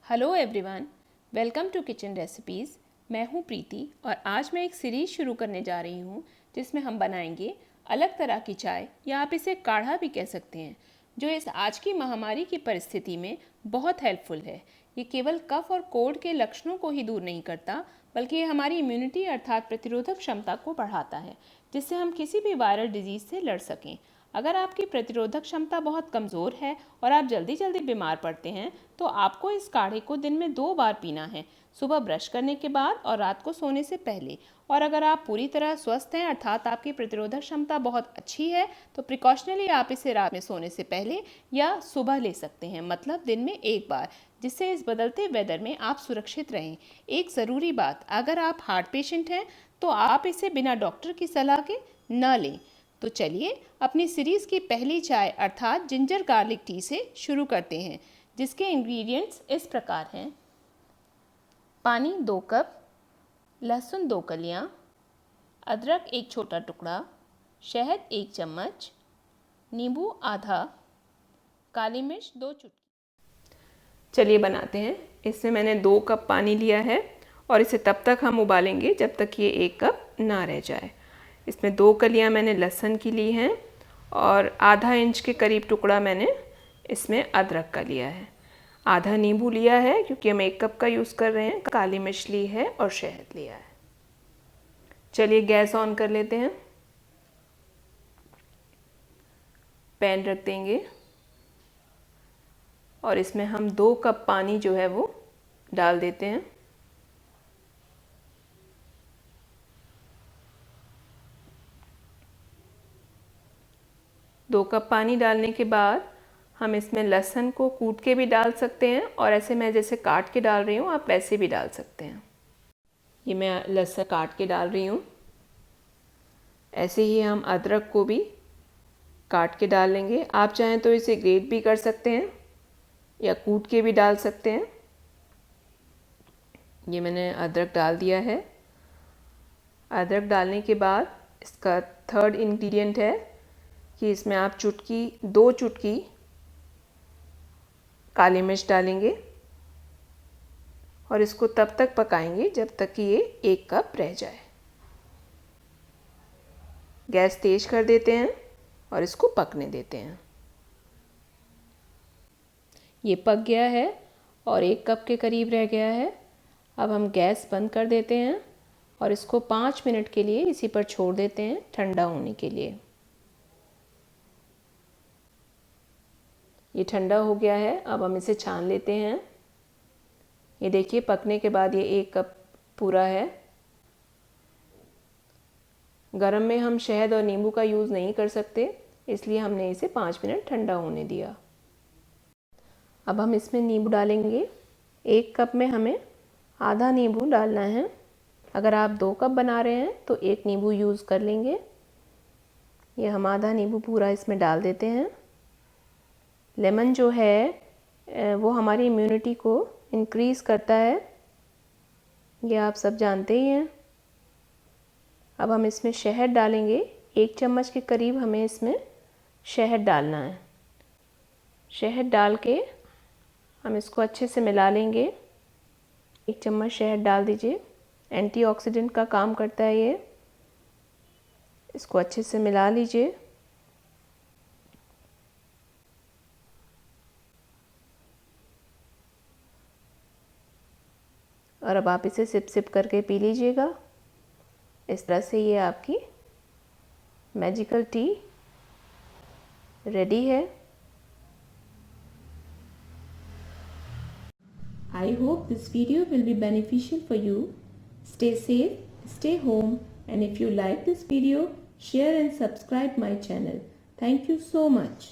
Hello everyone, welcome to kitchen recipes. मैं हूं प्रीति और आज मैं एक सीरीज़ शुरू करने जा रही हूं जिसमें हम बनाएंगे अलग तरह की चाय, या आप इसे काढ़ा भी कह सकते हैं, जो इस आज की महामारी की परिस्थिति में बहुत हेल्पफुल है। ये केवल कफ और कोल्ड के लक्षणों को ही दूर नहीं करता, बल्कि ये हमारी इम्यूनिटी अर्थात प्रतिरोधक क्षमता को बढ़ाता है, जिससे हम किसी भी वायरल डिजीज़ से लड़ सकें। अगर आपकी प्रतिरोधक क्षमता बहुत कमज़ोर है और आप जल्दी जल्दी बीमार पड़ते हैं, तो आपको इस काढ़े को दिन में 2 बार पीना है, सुबह ब्रश करने के बाद और रात को सोने से पहले। और अगर आप पूरी तरह स्वस्थ हैं अर्थात आपकी प्रतिरोधक क्षमता बहुत अच्छी है, तो प्रिकॉशनली आप इसे रात में सोने से पहले या सुबह ले सकते हैं, मतलब दिन में 1 बार, जिससे इस बदलते वेदर में आप सुरक्षित रहें। एक ज़रूरी बात, अगर आप हार्ट पेशेंट हैं तो आप इसे बिना डॉक्टर की सलाह के न लें। तो चलिए अपनी सीरीज़ की पहली चाय अर्थात जिंजर गार्लिक टी से शुरू करते हैं, जिसके इंग्रेडिएंट्स इस प्रकार हैं। पानी 2 कप, लहसुन 2 कलियां, अदरक 1 छोटा टुकड़ा, शहद 1 चम्मच, नींबू आधा, काली मिर्च 2 चुटकी। चलिए बनाते हैं। इसमें मैंने 2 कप पानी लिया है और इसे तब तक हम उबालेंगे जब तक ये 1 कप ना रह जाए। इसमें 2 कलियां मैंने लहसुन की ली हैं और आधा इंच के करीब टुकड़ा मैंने इसमें अदरक का लिया है। आधा नींबू लिया है क्योंकि हम 1 कप का यूज़ कर रहे हैं। काली मिर्च ली है और शहद लिया है। चलिए गैस ऑन कर लेते हैं। पैन रख देंगे और इसमें हम 2 कप पानी जो है वो डाल देते हैं। दो कप पानी डालने के बाद हम इसमें लहसुन को कूट के भी डाल सकते हैं और ऐसे मैं जैसे काट के डाल रही हूँ आप वैसे भी डाल सकते हैं। ये मैं लहसुन काट के डाल रही हूँ। ऐसे ही हम अदरक को भी काट के डाल लेंगे। आप चाहें तो इसे ग्रेट भी कर सकते हैं या कूट के भी डाल सकते हैं। ये मैंने अदरक डाल दिया है। अदरक डालने के बाद इसका थर्ड इंग्रेडिएंट है कि इसमें आप 2 चुटकी काली मिर्च डालेंगे और इसको तब तक पकाएंगे जब तक कि ये 1 कप रह जाए। गैस तेज कर देते हैं और इसको पकने देते हैं। ये पक गया है और 1 कप के करीब रह गया है। अब हम गैस बंद कर देते हैं और इसको 5 मिनट के लिए इसी पर छोड़ देते हैं ठंडा होने के लिए। ये ठंडा हो गया है। अब हम इसे छान लेते हैं। ये देखिए पकने के बाद ये 1 कप पूरा है। गरम में हम शहद और नींबू का यूज़ नहीं कर सकते, इसलिए हमने इसे 5 मिनट ठंडा होने दिया। अब हम इसमें नींबू डालेंगे। 1 कप में हमें आधा नींबू डालना है। अगर आप 2 कप बना रहे हैं तो 1 नींबू यूज़ कर लेंगे। ये हम आधा नींबू पूरा इसमें डाल देते हैं। लेमन जो है वो हमारी इम्यूनिटी को इंक्रीज़ करता है, ये आप सब जानते ही हैं। अब हम इसमें शहद डालेंगे। 1 चम्मच के करीब हमें इसमें शहद डालना है। शहद डाल के हम इसको अच्छे से मिला लेंगे। 1 चम्मच शहद डाल दीजिए। एंटीऑक्सीडेंट का काम करता है ये। इसको अच्छे से मिला लीजिए। और अब आप इसे सिप सिप करके पी लीजिएगा। इस तरह से ये आपकी मैजिकल टी रेडी है। I hope this video will be beneficial for you. Stay safe, stay home, and if you like this video, share and subscribe my channel. Thank you so much.